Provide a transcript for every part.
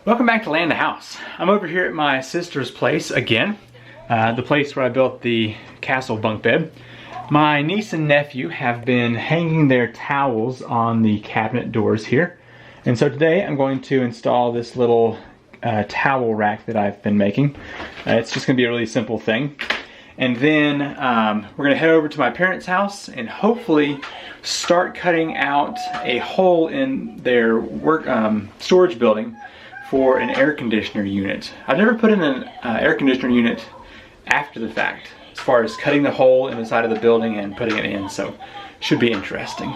Welcome back to Land the House. I'm over here at my sister's place again, the place where I built the castle bunk bed. My niece and nephew have been hanging their towels on the cabinet doors here. And so today I'm going to install this little towel rack that I've been making. It's just going to be a really simple thing. And then we're going to head over to my parents' house and hopefully start cutting out a hole in their work storage building for an air conditioner unit. I've never put in an air conditioner unit after the fact, as far as cutting the hole in the side of the building and putting it in, so should be interesting.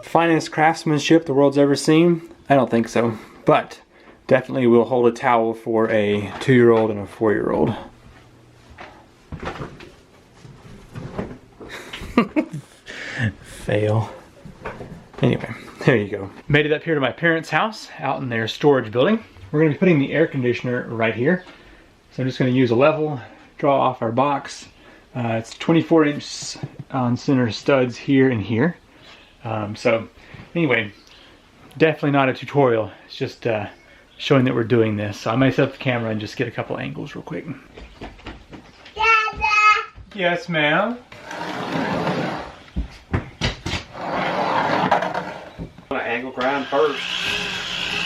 Finest craftsmanship the world's ever seen? I don't think so, but definitely will hold a towel for a 2-year-old and a 4-year-old. Fail. Anyway, there you go. Made it up here to my parents' house out in their storage building. We're going to be putting the air conditioner right here. So I'm just going to use a level, draw off our box. It's 24-inch on center studs here and here. So anyway, definitely not a tutorial. It's just showing that we're doing this. So I may set up the camera and just get a couple angles real quick. Dada! Yes, ma'am. I'm gonna angle grind first,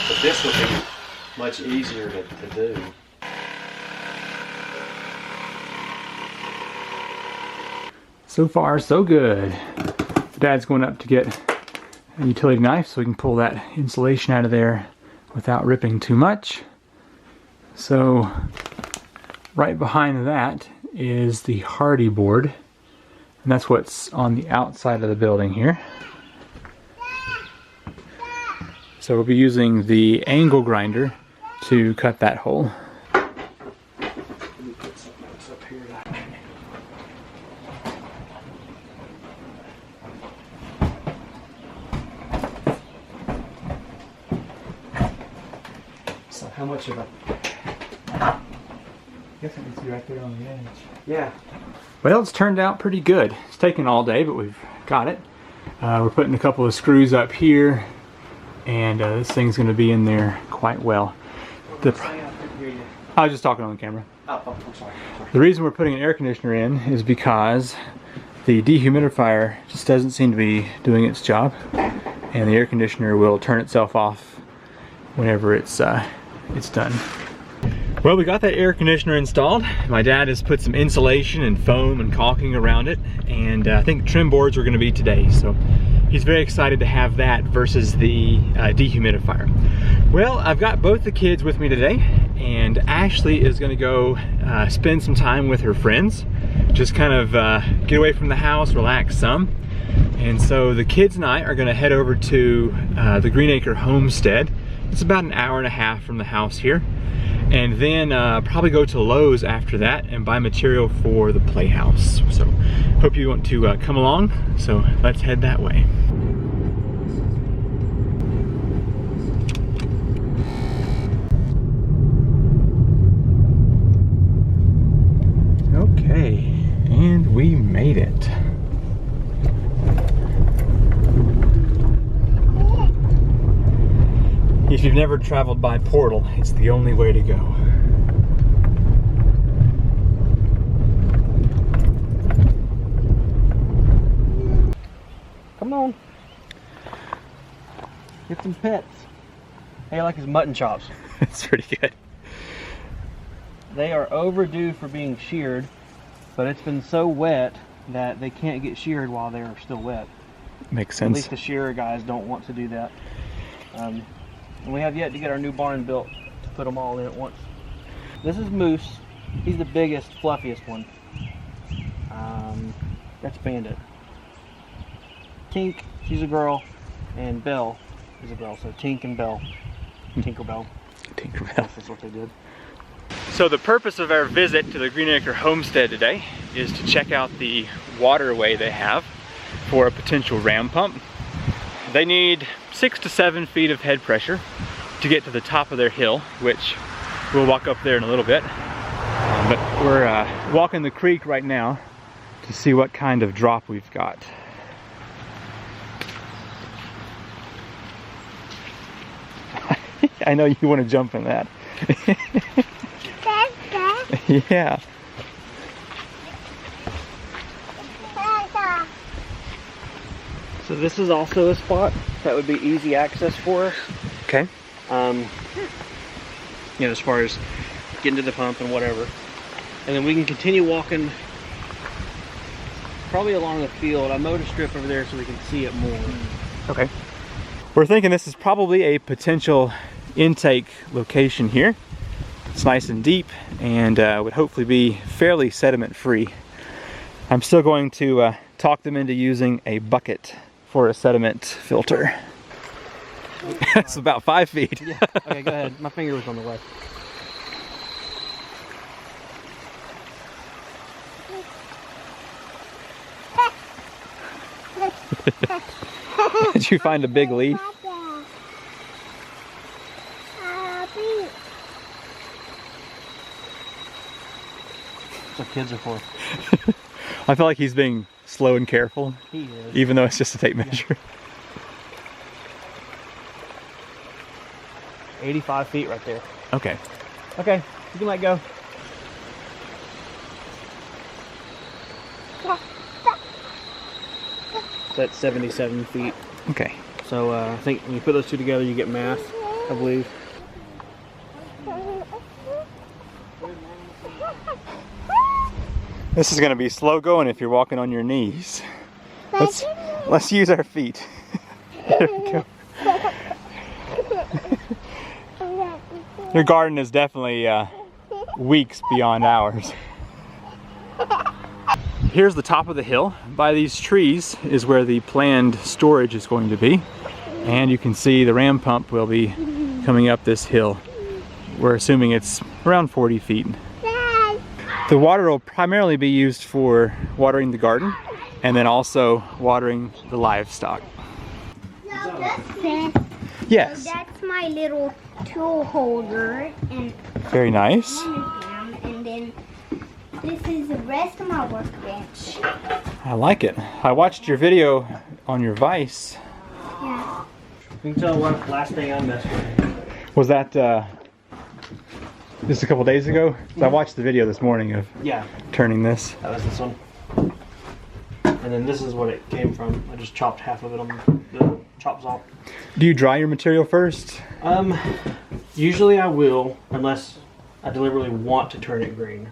but this will be much easier to do. So far, so good. Dad's going up to get a utility knife so we can pull that insulation out of there without ripping too much. So right behind that is the hardy board, and that's what's on the outside of the building here. So we'll be using the angle grinder to cut that hole. So how much of a... I guess it needs to be right there on the edge. Yeah. Well, it's turned out pretty good. It's taken all day, but we've got it. We're putting a couple of screws up here, and this thing's going to be in there quite well. I was just talking on the camera. Oh, I'm sorry. The reason we're putting an air conditioner in is because the dehumidifier just doesn't seem to be doing its job, and the air conditioner will turn itself off whenever it's done. Well, we got that air conditioner installed. My dad has put some insulation and foam and caulking around it, and I think trim boards are going to be today, so he's very excited to have that versus the dehumidifier. Well, I've got both the kids with me today, and Ashley is going to go spend some time with her friends, just kind of get away from the house, relax some. And so the kids and I are going to head over to the Green Acre Homestead. It's about an hour and a half from the house here. And then probably go to Lowe's after that and buy material for the Playhouse. So hope you want to come along. So let's head that way. Okay, and we made it. If you've never traveled by Portal, it's the only way to go. Come on. Get some pets. Hey, I like his mutton chops. It's pretty good. They are overdue for being sheared, but it's been so wet that they can't get sheared while they're still wet. Makes At sense. least the shearer guys don't want to do that. And we have yet to get our new barn built to put them all in at once. This is Moose. He's the biggest, fluffiest one. That's Bandit. Tink, she's a girl, and Belle is a girl. So Tink and Belle. Tinkerbell. Tinkerbell. That's what they did. So the purpose of our visit to the Green Acre Homestead today is to check out the waterway they have for a potential ram pump. They need 6 to 7 feet of head pressure to get to the top of their hill, which we'll walk up there in a little bit. But we're walking the creek right now to see what kind of drop we've got. I know you want to jump in that. Yeah. So this is also a spot that would be easy access for us. Okay. You know, as far as getting to the pump and whatever. And then we can continue walking probably along the field. I mowed a strip over there so we can see it more. Okay. We're thinking this is probably a potential intake location here. It's nice and deep and would hopefully be fairly sediment free. I'm still going to talk them into using a bucket for a sediment filter. That's about 5 feet. Yeah. Okay, go ahead. My finger was on the way. Did you find a big leaf? That's what kids are for. I feel like he's being slow and careful. He is. Even though it's just a tape measure. Yeah. 85 feet right there. Okay. Okay, you can let go. That's 77 feet. Okay. So I think when you put those two together, you get math, I believe. This is going to be slow going if you're walking on your knees. Let's use our feet. There we go. Your garden is definitely weeks beyond ours. Here's the top of the hill. By these trees is where the planned storage is going to be. And you can see the ram pump will be coming up this hill. We're assuming it's around 40 feet. The water will primarily be used for watering the garden and then also watering the livestock. Yes. So that's my little tool holder and Very nice. and then this is the rest of my workbench. I like it. I watched your video on your Vice. Yeah. You can tell what last thing I messed with. Was that just a couple days ago? I watched the video this morning of Yeah, turning this. that was this one. And then this is what it came from. I just chopped half of it on the chop saw. Do you dry your material first? Usually I will, unless I deliberately want to turn it green.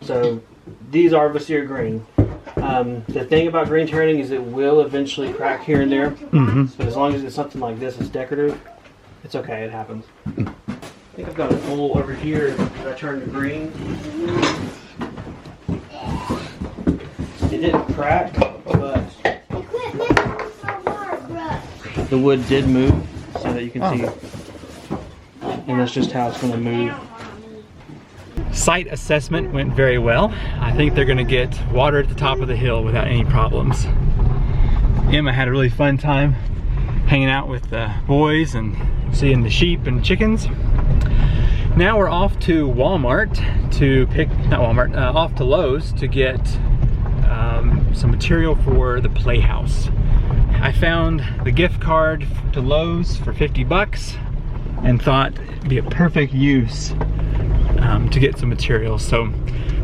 So these are Vasir green. The thing about green turning is it will eventually crack here and there. Mm-hmm. So as long as it's something like this, it's decorative, it's okay, it happens. I think I've got a hole over here that I turned to green. It didn't crack, but the wood did move so that you can see. And that's just how it's going to move. Site assessment went very well. I think they're going to get water at the top of the hill without any problems. Emma had a really fun time hanging out with the boys and seeing the sheep and chickens. Now we're off to Walmart to pick, not Walmart, off to Lowe's to get some material for the Playhouse. I found the gift card to Lowe's for 50 bucks and thought it'd be a perfect use to get some material. So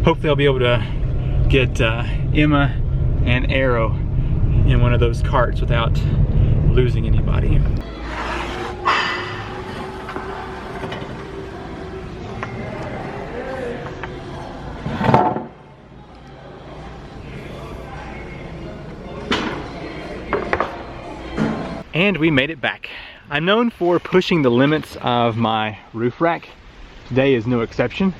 hopefully I'll be able to get Emma and Arrow in one of those carts without losing anybody. And we made it back. I'm known for pushing the limits of my roof rack. Today is no exception.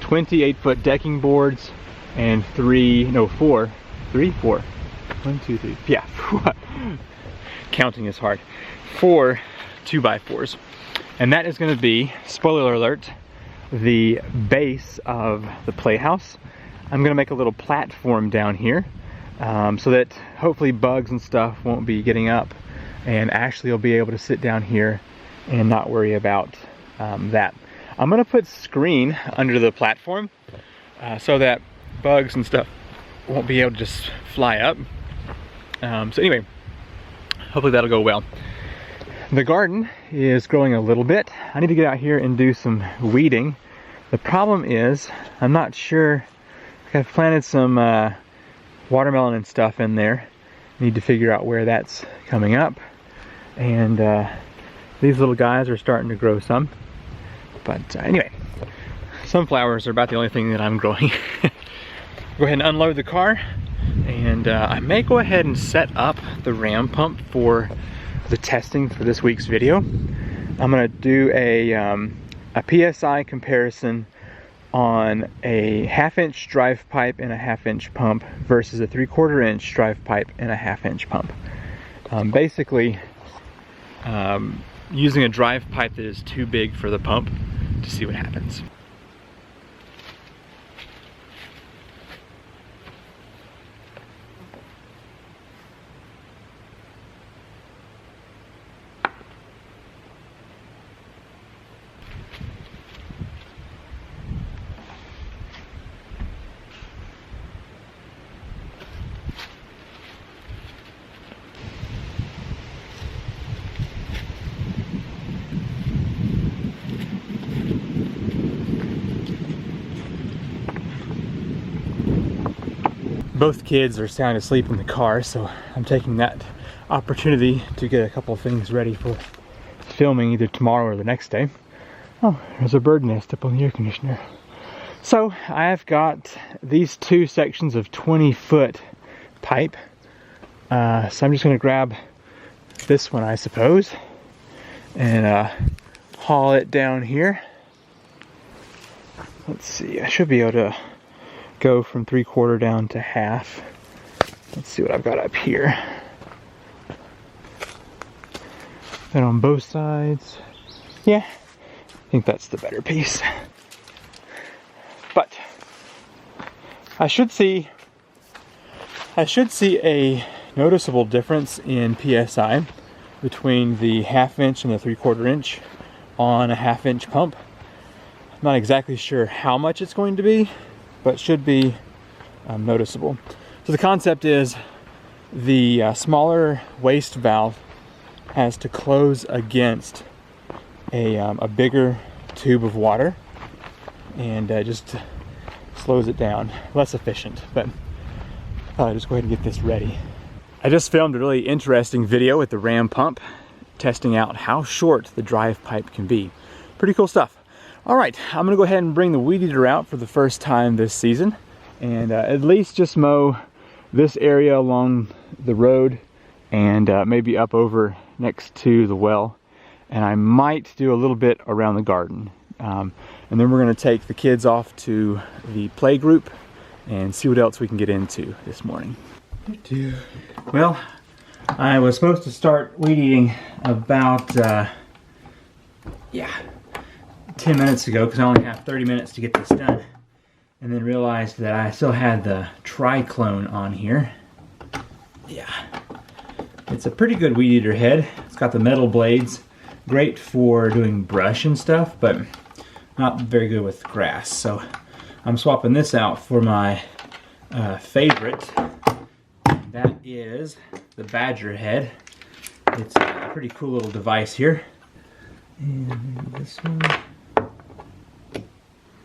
28-foot decking boards and 4. 1, 2, 3, yeah. Counting is hard. 4 2x4s. And that is gonna be, spoiler alert, the base of the Playhouse. I'm gonna make a little platform down here so that hopefully bugs and stuff won't be getting up. And Ashley will be able to sit down here and not worry about that. I'm gonna put screen under the platform so that bugs and stuff won't be able to just fly up. So anyway, hopefully that'll go well. The garden is growing a little bit. I need to get out here and do some weeding. The problem is, I'm not sure, I've planted some watermelon and stuff in there. Need to figure out where that's coming up. And these little guys are starting to grow some. But anyway, sunflowers are about the only thing that I'm growing. Go ahead and unload the car. And I may go ahead and set up the ram pump for the testing for this week's video. I'm gonna do a PSI comparison on a 1/2 inch drive pipe and a 1/2 inch pump versus a 3/4 inch drive pipe and a 1/2 inch pump. Basically, using a drive pipe that is too big for the pump to see what happens. Both kids are sound asleep in the car, so I'm taking that opportunity to get a couple of things ready for filming either tomorrow or the next day. Oh, there's a bird nest up on the air conditioner. So I've got these two sections of 20-foot pipe. So I'm just gonna grab this one, I suppose, and haul it down here. Let's see, I should be able to go from 3/4 down to 1/2. Let's see what I've got up here. Then on both sides. Yeah, I think that's the better piece. But I should see a noticeable difference in PSI between the 1/2 inch and the 3/4 inch on a 1/2 inch pump. I'm not exactly sure how much it's going to be, but should be noticeable. So the concept is the smaller waste valve has to close against a bigger tube of water, and just slows it down. Less efficient, but I'll just go ahead and get this ready. I just filmed a really interesting video with the ram pump, testing out how short the drive pipe can be. Pretty cool stuff. All right, I'm gonna go ahead and bring the weed eater out for the first time this season, and at least just mow this area along the road and maybe up over next to the well. And I might do a little bit around the garden. And then we're gonna take the kids off to the play group and see what else we can get into this morning. Well, I was supposed to start weed eating about, 10 minutes ago, because I only have 30 minutes to get this done, and then realized that I still had the triclone on here. Yeah, it's a pretty good weed eater head. It's got the metal blades, great for doing brush and stuff, but not very good with grass. So I'm swapping this out for my favorite. That is the Badger head. It's a pretty cool little device here. And maybe this one.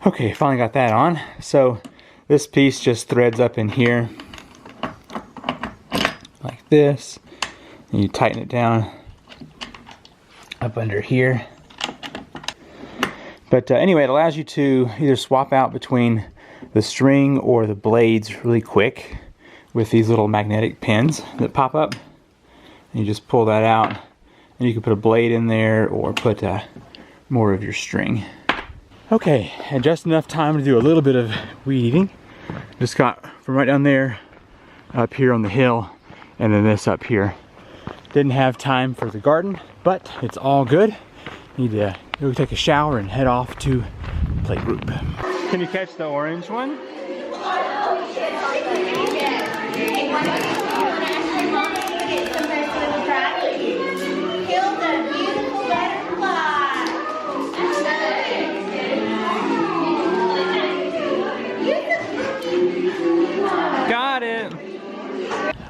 Okay, finally got that on. So this piece just threads up in here like this, and you tighten it down up under here. But anyway, it allows you to either swap out between the string or the blades really quick with these little magnetic pins that pop up. And you just pull that out, and you can put a blade in there or put more of your string. Okay, and just enough time to do a little bit of weed eating. Just got from right down there up here on the hill, and then this up here. Didn't have time for the garden, but it's all good. Need to go take a shower and head off to playgroup. Can you catch the orange one?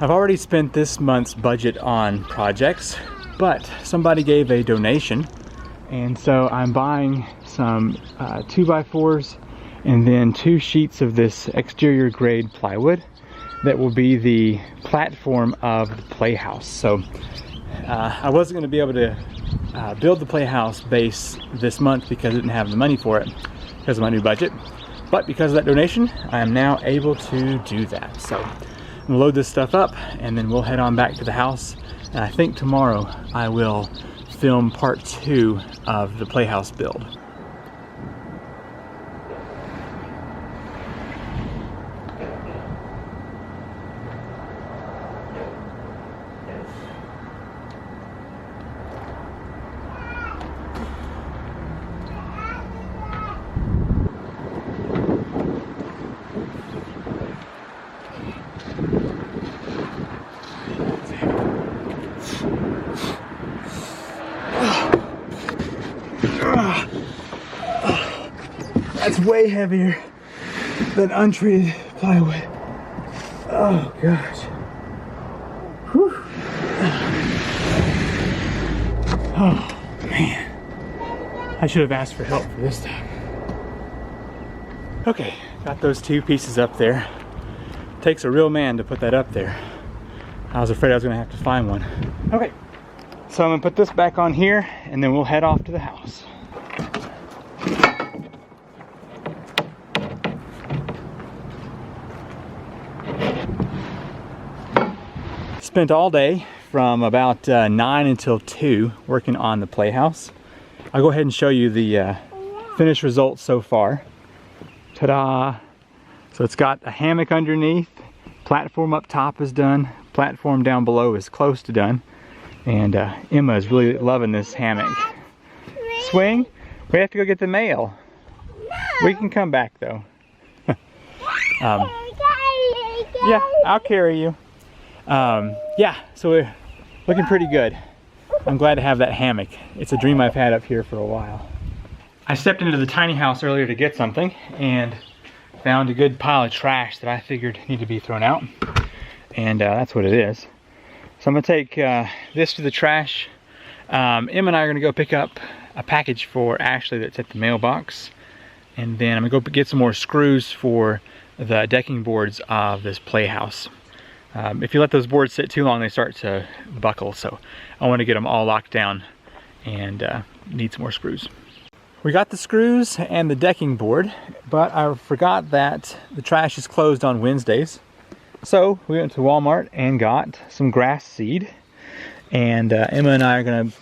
I've already spent this month's budget on projects, but somebody gave a donation, and so I'm buying some 2x4s and then 2 sheets of this exterior grade plywood that will be the platform of the Playhouse. So I wasn't going to be able to build the Playhouse base this month because I didn't have the money for it because of my new budget, but because of that donation I am now able to do that. So I'm gonna load this stuff up and then we'll head on back to the house, and I think tomorrow I will film part 2 of the Playhouse build. That's way heavier than untreated plywood. Oh gosh. Whew. Oh man. I should have asked for help for this time. Okay, got those 2 pieces up there. Takes a real man to put that up there. I was afraid I was gonna have to find one. Okay, so I'm gonna put this back on here and then we'll head off to the house. Spent all day from about 9 until 2 working on the Playhouse. I'll go ahead and show you the finished results so far. Ta-da! So it's got a hammock underneath, platform up top is done, platform down below is close to done, and Emma is really loving this hammock. Swing? We have to go get the mail. We can come back though. Yeah, I'll carry you. Yeah, so we're looking pretty good. I'm glad to have that hammock. It's a dream I've had up here for a while. I stepped into the tiny house earlier to get something and found a good pile of trash that I figured needed to be thrown out. And that's what it is. So I'm gonna take this to the trash. Emma and I are gonna go pick up a package for Ashley that's at the mailbox. And then I'm gonna go get some more screws for the decking boards of this Playhouse. If you let those boards sit too long, they start to buckle, so I want to get them all locked down and need some more screws. We got the screws and the decking board, but I forgot that the trash is closed on Wednesdays. So we went to Walmart and got some grass seed, and Emma and I are going to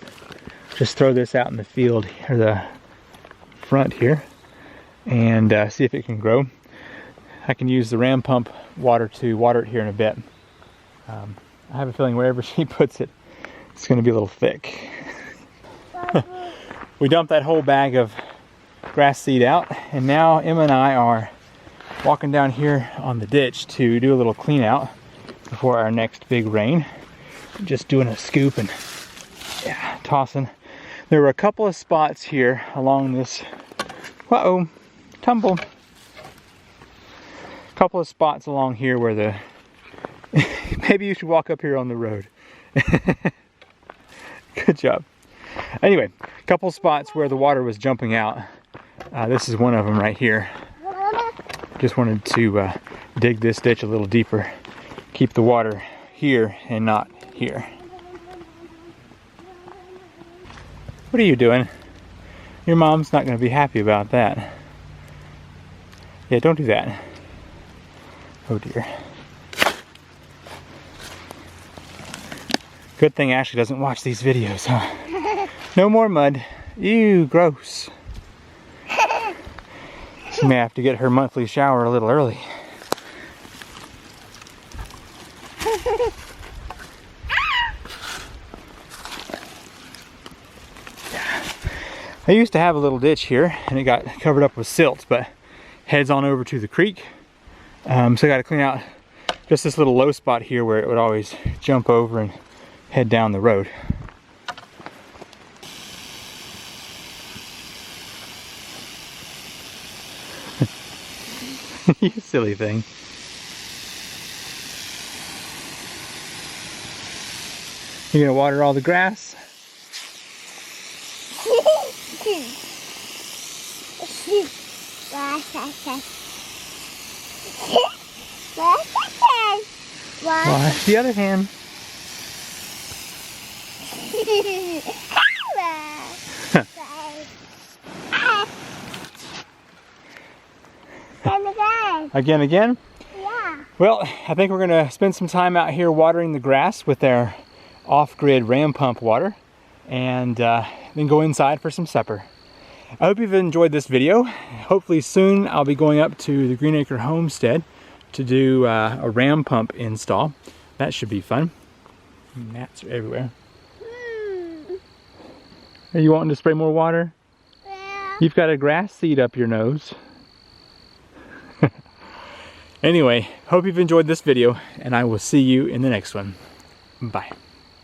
just throw this out in the field, or the front here, and see if it can grow. I can use the ram pump water to water it here in a bit. I have a feeling wherever she puts it, it's going to be a little thick. We dumped that whole bag of grass seed out, and now Emma and I are walking down here on the ditch to do a little clean out before our next big rain. Just doing a scoop and yeah, tossing. There were a couple of spots here along this, uh-oh, tumble. A couple of spots along here where the maybe you should walk up here on the road. Good job. Anyway, a couple spots where the water was jumping out. This is one of them right here. Just wanted to dig this ditch a little deeper. Keep the water here and not here. What are you doing? Your mom's not going to be happy about that. Yeah, don't do that. Oh dear. Good thing Ashley doesn't watch these videos, huh? No more mud. Ew, gross. She may have to get her monthly shower a little early. I used to have a little ditch here and it got covered up with silts, but heads on over to the creek. So I got to clean out just this little low spot here where it would always jump over and head down the road. You silly thing. You gonna water all the grass? Wash the other hand. Again? Yeah. Well, I think we're gonna spend some time out here watering the grass with our off-grid ram pump water, and then go inside for some supper. I hope you've enjoyed this video. Hopefully soon I'll be going up to the Green Acre Homestead to do a ram pump install. That should be fun. Gnats are everywhere. Are you wanting to spray more water? Yeah. You've got a grass seed up your nose. Anyway, hope you've enjoyed this video, and I will see you in the next one. Bye.